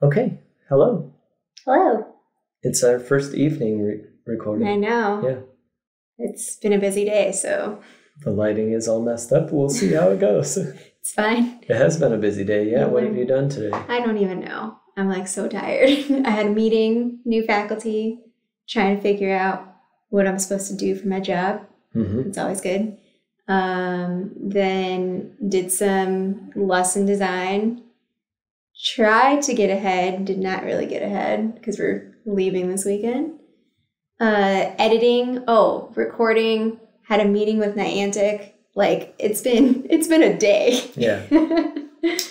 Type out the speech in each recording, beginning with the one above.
Okay, hello. Hello. It's our first evening recording. I know. Yeah. It's been a busy day, so. The lighting is all messed up. We'll see how it goes. It's fine. It has been a busy day. Yeah, what have you done today? I don't even know. I'm like so tired. I had a meeting, new faculty, trying to figure out what I'm supposed to do for my job. Mm-hmm. It's always good. Then did some lesson design. Tried to get ahead, did not really get ahead because we're leaving this weekend. Editing, recording, had a meeting with Niantic. Like it's been a day. Yeah.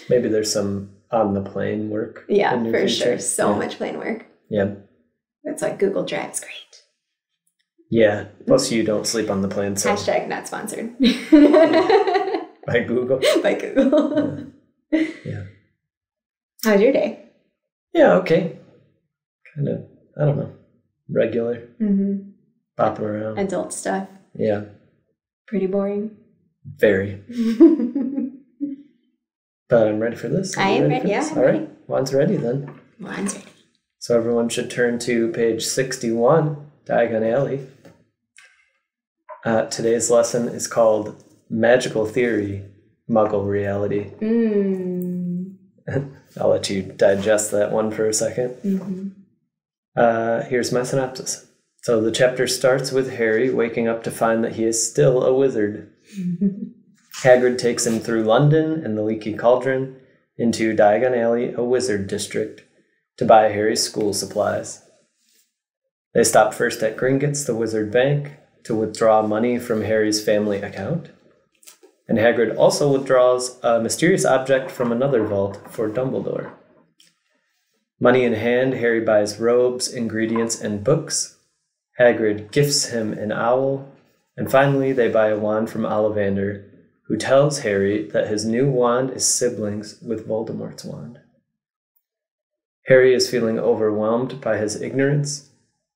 Maybe there's some on the plane work. Yeah, in your for future. sure. So much plane work. Yeah. It's like Google Drive's great. Yeah. Plus you don't sleep on the plane, so Hashtag not sponsored. by Google. By Google. Yeah. How's your day? Yeah, okay. Kind of, I don't know, regular. Mm-hmm. Bopping around. Adult stuff. Yeah. Pretty boring. Very. But I'm ready for this. I am ready, for yeah. this? All right. Juan's ready then. Mine's ready. So everyone should turn to page 61, Diagon Alley. Today's lesson is called Magical Theory, Muggle Reality. I'll let you digest that one for a second. Mm-hmm. Here's my synopsis. So the chapter starts with Harry waking up to find that he is still a wizard. Hagrid takes him through London and the Leaky Cauldron into Diagon Alley, a wizard district, to buy Harry's school supplies. They stop first at Gringotts, the wizard bank, to withdraw money from Harry's family account. And Hagrid also withdraws a mysterious object from another vault for Dumbledore. Money in hand, Harry buys robes, ingredients, and books. Hagrid gifts him an owl. And finally, they buy a wand from Ollivander, who tells Harry that his new wand is siblings with Voldemort's wand. Harry is feeling overwhelmed by his ignorance,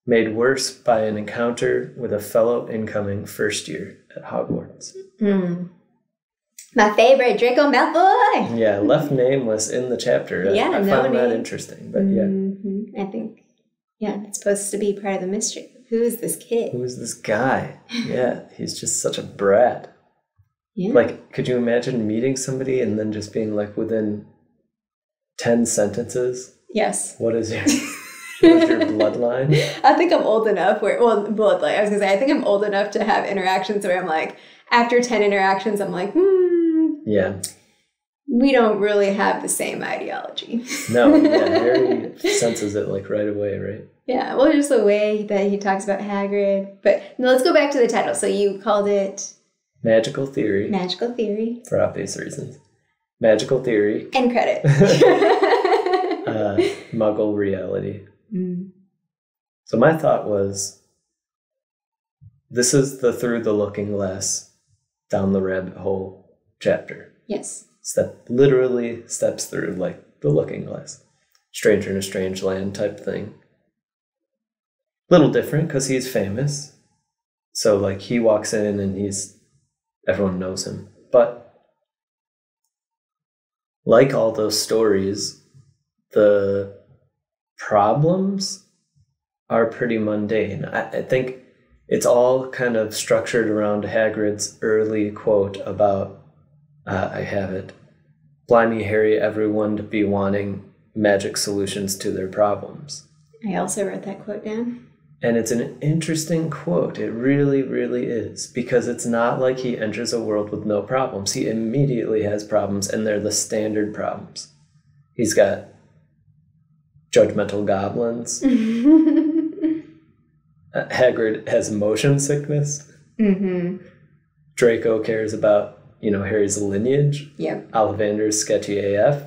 made worse by an encounter with a fellow incoming first year at Hogwarts. My favorite, Draco Malfoy! Yeah, left nameless in the chapter. I find that interesting, but yeah. Mm-hmm. I think, it's supposed to be part of the mystery. Who is this kid? Who is this guy? Yeah, he's just such a brat. Yeah. Like, could you imagine meeting somebody and then just being like within 10 sentences? Yes. What is your bloodline? I think I'm old enough bloodline. I was going to say, I think I'm old enough to have interactions where I'm like, after 10 interactions, I'm like, Yeah. We don't really have the same ideology. No, yeah, Harry senses it like right away, right? Yeah, well, just the way that he talks about Hagrid. But no, let's go back to the title. So you called it... Magical Theory. Magical Theory. For obvious reasons. Magical Theory. And credit. Muggle Reality. So my thought was, this is the Through the Looking Glass, Down the Rabbit Hole chapter. Yes. Literally steps through like the Looking Glass. Stranger in a Strange Land type thing. Little different because he's famous. So like he walks in and everyone knows him. But like all those stories, the problems are pretty mundane. I think it's all kind of structured around Hagrid's early quote about, I have it, "Blimey, Harry, everyone to be wanting magic solutions to their problems." I also wrote that quote down. And it's an interesting quote. It really, really is. Because it's not like he enters a world with no problems. He immediately has problems, and they're the standard problems. He's got judgmental goblins. Hagrid has motion sickness. Mm-hmm. Draco cares about, Harry's lineage. Yep. Ollivander's sketchy AF.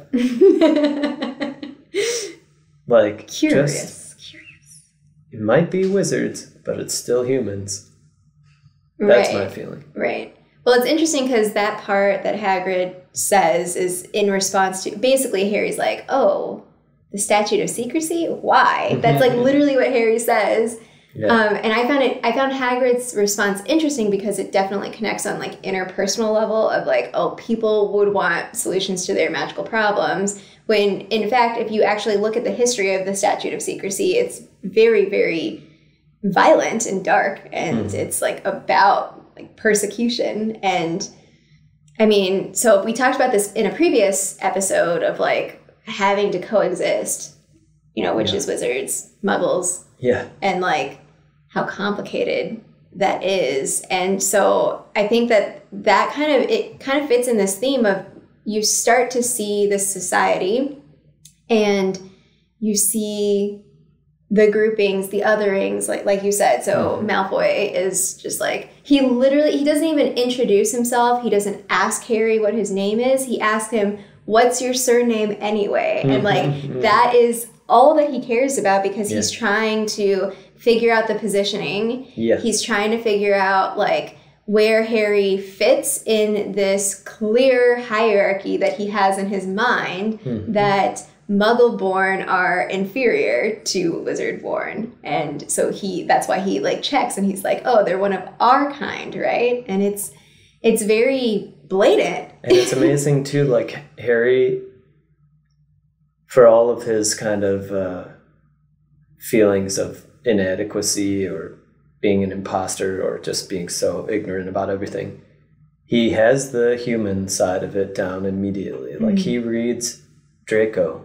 Like, Curious. It might be wizards, but it's still humans. That's my feeling. Right. Well, it's interesting because that part that Hagrid says is in response to... Basically, Harry's like, the statute of secrecy? Why? That's like literally what Harry says. And I found Hagrid's response interesting because it definitely connects on like interpersonal level of like, oh, people would want solutions to their magical problems. When in fact, if you actually look at the history of the Statute of Secrecy, it's very, very violent and dark, and it's like about like persecution. And I mean, so we talked about this in a previous episode of like having to coexist, you know, witches, wizards, muggles, and like how complicated that is. And so I think that kind of fits in this theme of you start to see this society and you see the groupings, the otherings, like you said. So Malfoy is just like, he doesn't even introduce himself. He doesn't ask Harry what his name is. He asks him, what's your surname anyway? And like, that is all that he cares about because he's trying to figure out the positioning. He's trying to figure out like where Harry fits in this clear hierarchy that he has in his mind, that Muggle-born are inferior to Wizard-born. And so that's why he like checks and he's like, oh, they're one of our kind, right? And it's very blatant. And it's amazing too, like Harry, for all of his kind of feelings of inadequacy or being an imposter or just being so ignorant about everything, he has the human side of it down immediately. Like he reads Draco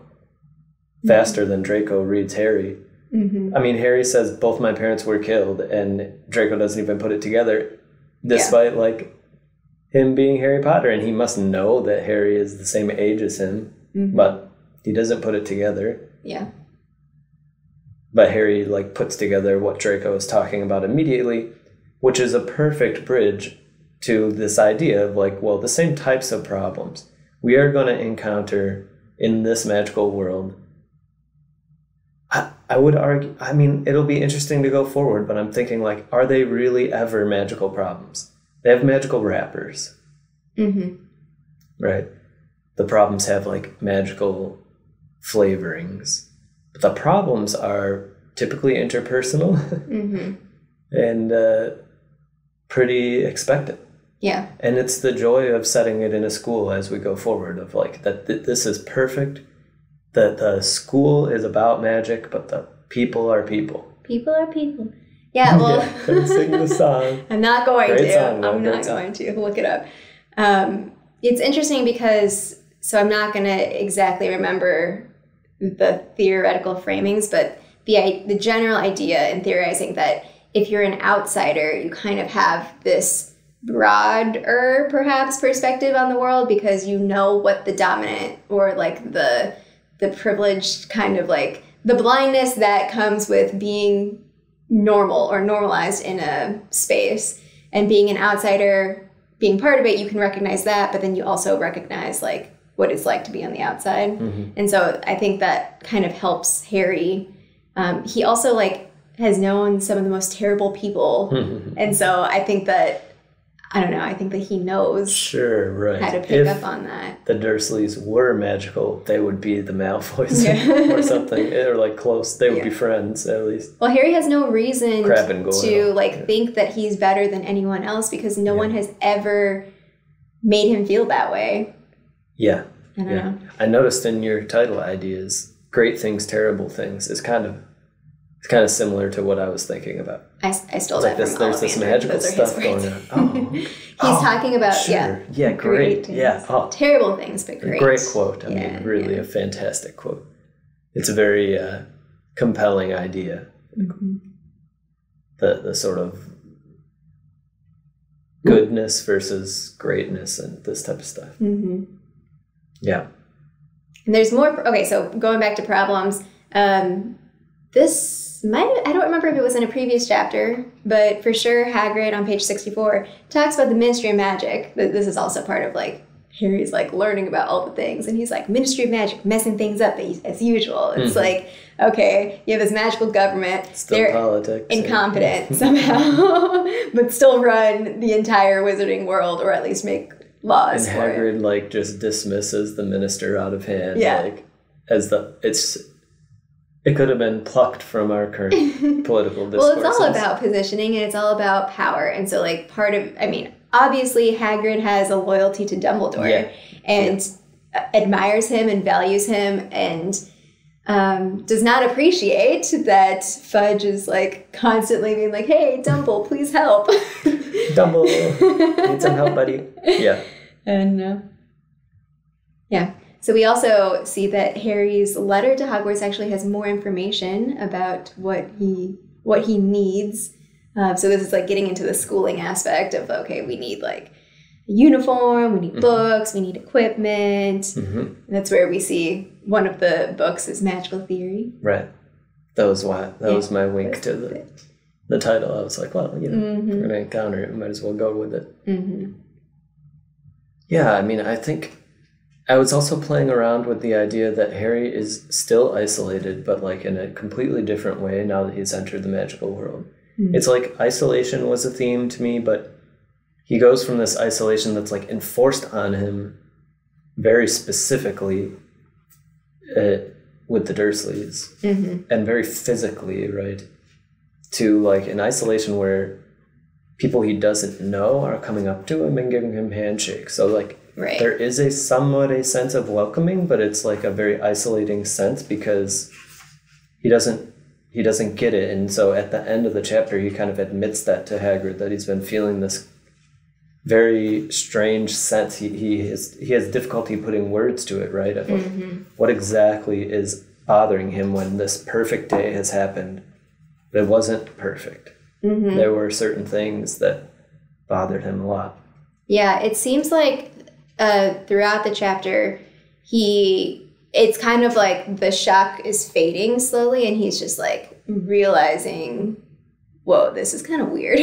faster than Draco reads Harry. I mean, Harry says both my parents were killed, and Draco doesn't even put it together, despite like him being Harry Potter, and he must know that Harry is the same age as him, but he doesn't put it together. But Harry like puts together what Draco is talking about immediately, which is a perfect bridge to this idea of like, well, the same types of problems we are going to encounter in this magical world. I would argue, I mean, it'll be interesting to go forward, but I'm thinking like, are they really ever magical problems? They have magical wrappers. Right? The problems have like magical flavorings. But the problems are typically interpersonal and pretty expectant. And it's the joy of setting it in a school as we go forward of like that this is perfect, that the school is about magic, but the people are people. People are people. Yeah, well. Sing the song. I'm not going Great to. Song, I'm not going to. Look it up. It's interesting because, so I'm not going to exactly remember the theoretical framings, but the general idea in theorizing that if you're an outsider, you kind of have this broader, perhaps, perspective on the world because you know what the dominant or like the privileged kind of like the blindness that comes with being normal or normalized in a space, and being an outsider, being part of it, you can recognize that, but then you also recognize like what it's like to be on the outside. And so I think that kind of helps Harry. He also like has known some of the most terrible people. And so I think that, I don't know, I think that he knows how to pick up on that. The Dursleys were magical, they would be the Malfoys or something, or like close. They would be friends at least. Well, Harry has no reason to like think that he's better than anyone else because no one has ever made him feel that way. I don't know. I noticed in your title ideas, great things, terrible things is kind of similar to what I was thinking about. I stole that from There's this magical stuff going on. He's talking about great. Terrible things, but great. Great quote. I mean, really a fantastic quote. It's a very compelling idea. The sort of goodness versus greatness and this type of stuff. Yeah. And there's more. Okay, so going back to problems, this I don't remember if it was in a previous chapter, but for sure Hagrid on page 64 talks about the Ministry of Magic. This is also part of like Harry's like learning about all the things, and he's like, Ministry of Magic messing things up as usual. It's like, okay, you have this magical government, they're politics, incompetent somehow, but still run the entire wizarding world, or at least make laws. And Hagrid like just dismisses the minister out of hand, like as It could have been plucked from our current political discourses. Well, it's all about positioning and it's all about power. And so, like, obviously Hagrid has a loyalty to Dumbledore and admires him and values him and does not appreciate that Fudge is, like, constantly being like, hey, Dumble, please help. Dumble, need some help, buddy. Yeah. And, so we also see that Harry's letter to Hogwarts actually has more information about what he needs. So this is, like, getting into the schooling aspect of, okay, we need, like, a uniform, we need books, we need equipment. And that's where we see one of the books is Magical Theory. Right. That was my wink to the title. I was like, well, we're going to encounter it. We might as well go with it. Yeah, I mean, I think I was also playing around with the idea that Harry is still isolated, but, like, in a completely different way now that he's entered the magical world. It's like isolation was a theme to me, but he goes from this isolation that's, like, enforced on him very specifically with the Dursleys and very physically, right? To, like, an isolation where people he doesn't know are coming up to him and giving him handshakes. So, like, there is somewhat a sense of welcoming, but it's, like, a very isolating sense because he doesn't get it. And so at the end of the chapter, he kind of admits that to Hagrid, that he's been feeling this very strange sense. He has difficulty putting words to it, right? Of, like, what exactly is bothering him when this perfect day has happened, but it wasn't perfect. There were certain things that bothered him a lot. Yeah, it seems like throughout the chapter, it's kind of like the shock is fading slowly, and he's just, like, realizing, whoa, this is kind of weird.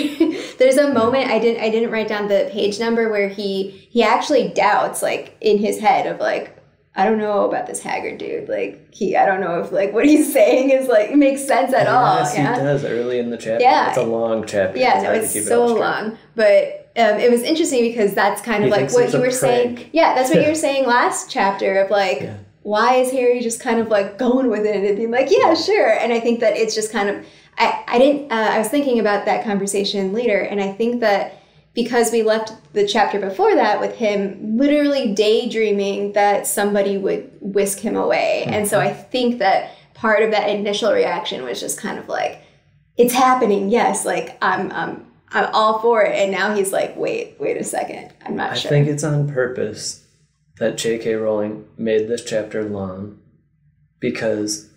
There's a moment, I didn't write down the page number, where he actually doubts, like, in his head of, like, I don't know about this Hagrid dude. Like, I don't know if, like, what he's saying is, like, makes sense at all. Yes, he does early in the chapter. Yeah. It's a long chapter. Yeah, no, it's so long. But it was interesting because that's kind of like what you were saying. Yeah, that's what you were saying last chapter of, like, why is Harry just kind of, like, going with it and being like, yeah, sure. And I think that it's just kind of, I was thinking about that conversation later, and I think that because we left the chapter before that with him literally daydreaming that somebody would whisk him away. And so I think that part of that initial reaction was just kind of like, it's happening. Yes. Like, I'm all for it. And now he's like, wait a second. I'm not sure. I think it's on purpose that J.K. Rowling made this chapter long because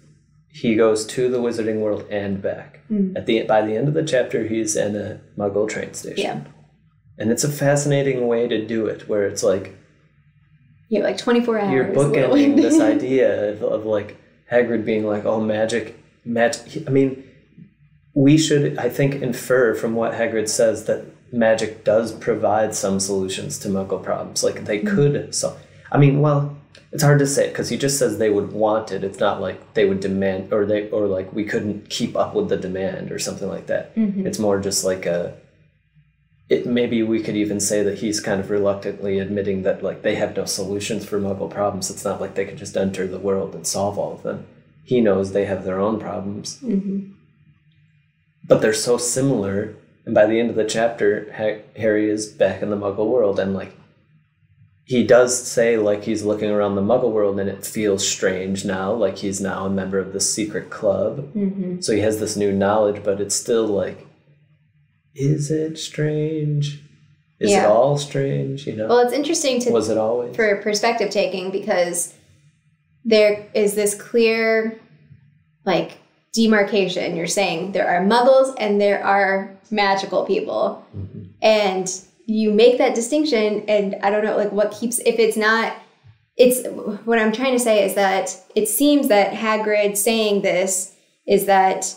he goes to the Wizarding World and back. By the end of the chapter, he's in a Muggle train station. Yeah. And it's a fascinating way to do it, where it's like... You have, like, 24 hours. You're bookending this idea of, like, Hagrid being like, oh, magic. I mean, we should, I think, infer from what Hagrid says that magic does provide some solutions to Muggle problems. Like, they could... I mean, well, it's hard to say, because he just says they would want it. It's not like they would demand, or like, we couldn't keep up with the demand or something like that. It's more just like maybe we could even say that he's kind of reluctantly admitting that, like, they have no solutions for Muggle problems. It's not like they could just enter the world and solve all of them. He knows they have their own problems. But they're so similar, and by the end of the chapter, Harry is back in the Muggle world, and, like, he does say, like, he's looking around the Muggle world and it feels strange now, like he's now a member of the secret club. So he has this new knowledge, but it's still like, is it strange? Is it all strange? You know? Well, it's interesting Was it always? For perspective taking, because there is this clear, like, demarcation. You're saying there are Muggles and there are magical people. And you make that distinction, and I don't know, like, what keeps, if it's not, it's, what I'm trying to say is that it seems that Hagrid saying this is that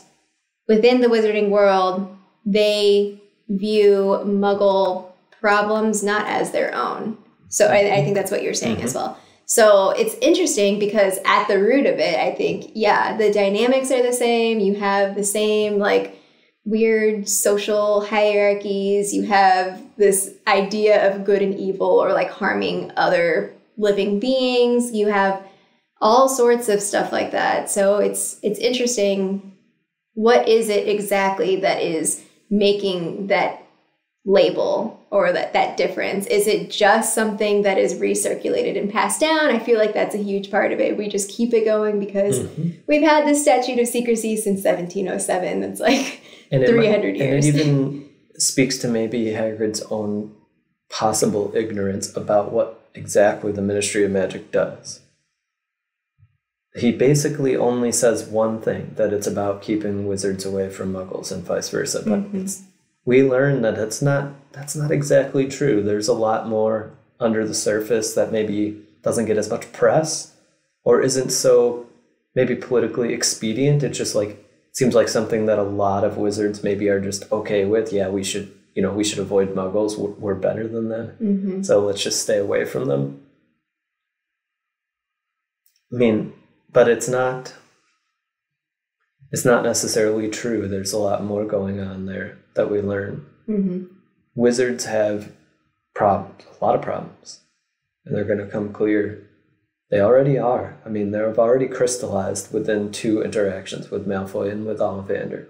within the Wizarding world, they view Muggle problems not as their own. So I think that's what you're saying as well. So it's interesting because at the root of it, I think, yeah, the dynamics are the same. You have the same, like, weird social hierarchies. You have this idea of good and evil, or, like, harming other living beings. You have all sorts of stuff like that. So it's interesting. What is it exactly that is making that label or that difference? Is it just something that is recirculated and passed down? I feel like that's a huge part of it. We just keep it going because we've had this statute of secrecy since 1707. That's like 300 years. And it even speaks to maybe Hagrid's own possible ignorance about what exactly the Ministry of Magic does. He basically only says one thing, that it's about keeping wizards away from muggles and vice versa. But we learn that that's not exactly true. There's a lot more under the surface that maybe doesn't get as much press or isn't so maybe politically expedient. It's just like, seems like something that a lot of wizards maybe are just okay with. Yeah, we should avoid muggles. We're better than them. So let's just stay away from them. I mean, but it's not necessarily true. There's a lot more going on there that we learn. Wizards have problems, a lot of problems, and they're going to come clear. They already are. I mean, they've already crystallized within 2 interactions with Malfoy and with Ollivander.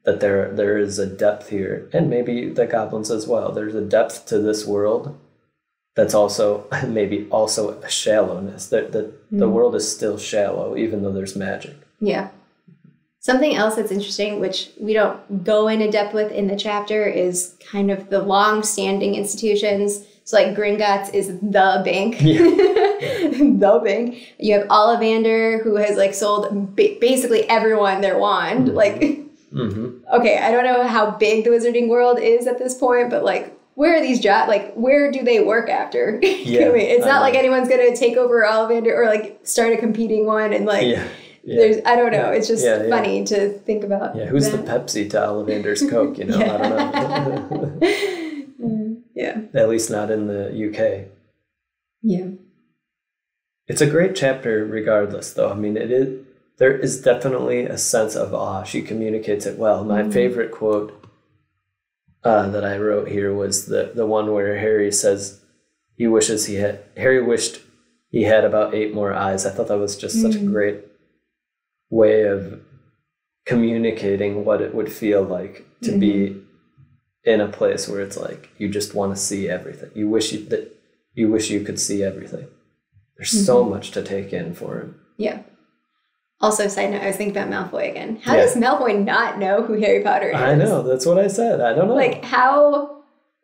That there is a depth here, and maybe the goblins as well. There's a depth to this world that's also maybe also a shallowness. That the world is still shallow, even though there's magic. Yeah. Something else that's interesting, which we don't go into depth with in the chapter, is kind of the long-standing institutions. So like Gringotts is the bank. The bank. You have Ollivander, who has like sold basically everyone their wand. Like, okay, I don't know how big the wizarding world is at this point, but like, where are these jobs? Like, where do they work after? It's not like anyone's going to take over Ollivander or like start a competing one and like... There's, I don't know. It's just funny to think about. Who's the Pepsi to Ollivander's Coke? I don't know. At least not in the UK. It's a great chapter regardless, though. I mean, there is definitely a sense of awe. She communicates it well. My favorite quote that I wrote here was the one where Harry says Harry wished he had about 8 more eyes. I thought that was just such a great way of communicating what it would feel like to be in a place where it's like you just want to see everything. You wish you could see everything. There's so much to take in for him. Also, side note, I was thinking about Malfoy again. How does Malfoy not know who Harry Potter is? I know, that's what I said. I don't know. Like, how,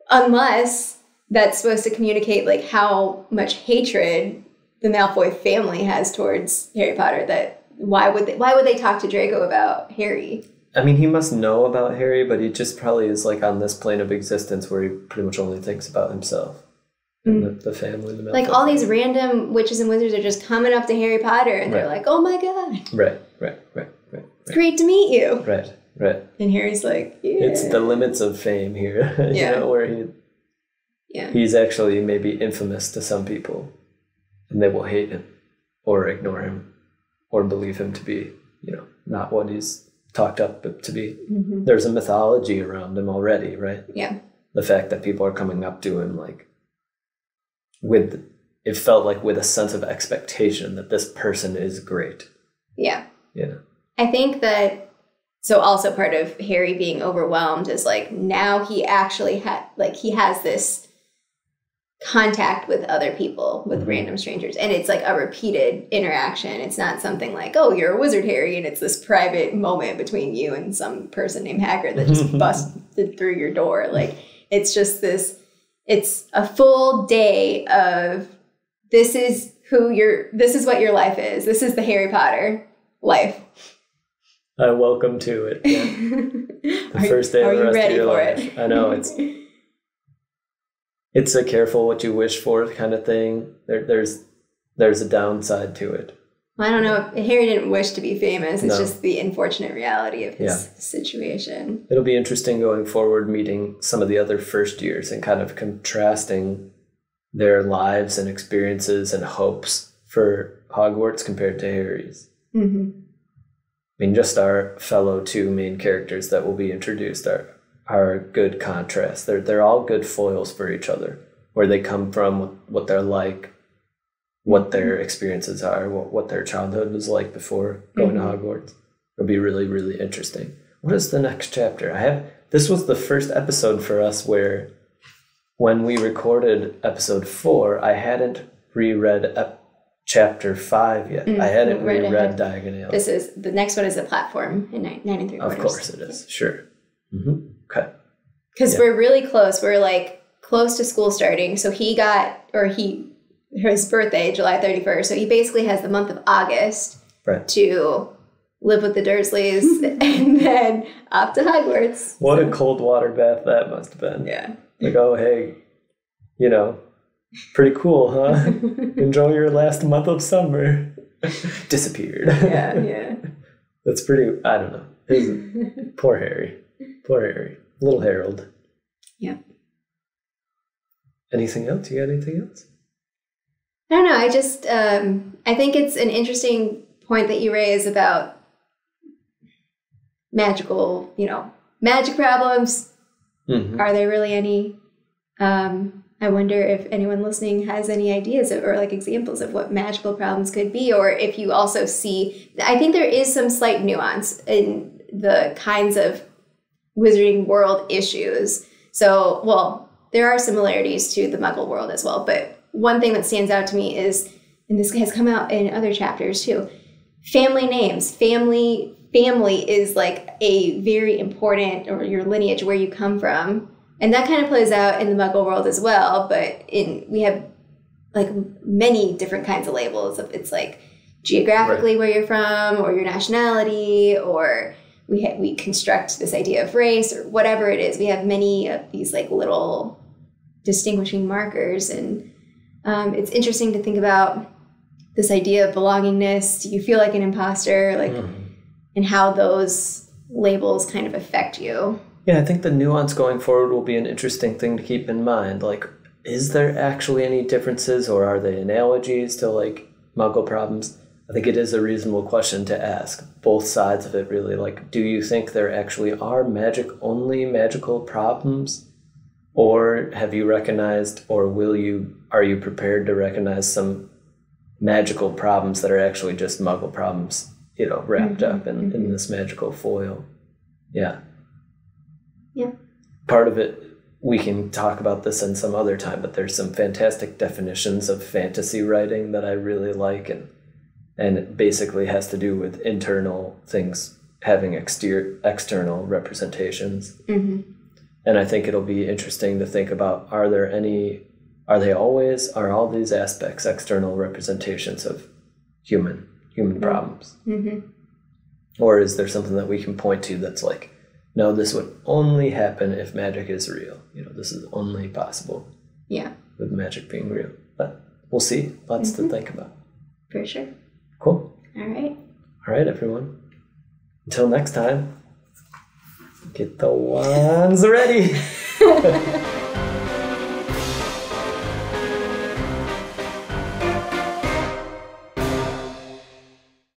unless that's supposed to communicate like how much hatred the Malfoy family has towards Harry Potter, that why would they talk to Draco about Harry? I mean, he must know about Harry, but he just probably is like on this plane of existence where he pretty much only thinks about himself and the family. The like all these random witches and wizards are just coming up to Harry Potter and they're like, "Oh my god!" Right. It's great to meet you. Right. And Harry's like, it's the limits of fame here. Where he's actually maybe infamous to some people, and they will hate him or ignore him, or believe him to be, not what he's talked up to be. There's a mythology around him already, right? The fact that people are coming up to him like it felt like with a sense of expectation that this person is great. I think that, so also part of Harry being overwhelmed is like now he actually he has this contact with other people, with random strangers, and it's like a repeated interaction. It's not something like, oh, you're a wizard, Harry, and it's this private moment between you and some person named Hagrid that just busted through your door. Like, it's just it's a full day of this is what your life is. This is the Harry Potter life. Welcome to it. The first day of the rest of your life. I know, it's a careful what you wish for kind of thing. There's a downside to it. I don't know. Harry didn't wish to be famous. It's just the unfortunate reality of his situation. It'll be interesting going forward, meeting some of the other first years and kind of contrasting their lives and experiences and hopes for Hogwarts compared to Harry's. I mean, just our fellow 2 main characters that will be introduced are a good contrast. They're all good foils for each other, where they come from, what they're like, what their experiences are, what their childhood was like before going to Hogwarts. It'll be really, really interesting. What is the next chapter? This was the first episode for us where when we recorded episode 4, I hadn't reread chapter 5 yet. I hadn't reread Diagon Alley. The next one is a platform in 9 3/4. Of course it is. Sure. Okay. Because we're really close. We're like close to school starting. So his birthday, July 31st. So he basically has the month of August to live with the Dursleys and then off to Hogwarts. What a cold water bath that must have been. Yeah. Like, oh, hey, pretty cool, huh? Enjoy your last month of summer. Disappeared. Yeah. That's pretty, I don't know. Poor Harry. Little Harold. Yeah. Anything else? You got anything else? I don't know. I just, I think it's an interesting point that you raise about magical, magic problems. Are there really any? I wonder if anyone listening has any ideas or like examples of what magical problems could be, or if you also see, I think there is some slight nuance in the kinds of Wizarding World issues. So, well, there are similarities to the Muggle world as well, but one thing that stands out to me is, and this has come out in other chapters too, family names. Family is like a very important, or your lineage, where you come from. And that kind of plays out in the Muggle world as well, but we have like many different kinds of labels. It's like geographically where you're from, or your nationality, or we construct this idea of race, or whatever it is. We have many of these like little distinguishing markers, and it's interesting to think about this idea of belongingness. Do you feel like an imposter, and how those labels kind of affect you? Yeah, I think the nuance going forward will be an interesting thing to keep in mind. Like, is there actually any differences, or are they analogies to like Muggle problems? I think it is a reasonable question to ask. Both sides of it, really. Like, do you think there actually are only magical problems? Or have you recognized, or are you prepared to recognize some magical problems that are actually just Muggle problems, wrapped up in this magical foil? Yeah. Yeah. Part of it, we can talk about this in some other time, but there's some fantastic definitions of fantasy writing that I really like, and it basically has to do with internal things having external representations. And I think it'll be interesting to think about, are all these aspects external representations of human problems? Or is there something that we can point to that's like, no, this would only happen if magic is real. This is only possible. Yeah. With magic being real. But we'll see. Lots to think about. For sure. Cool. All right, everyone. Until next time, get the wands ready.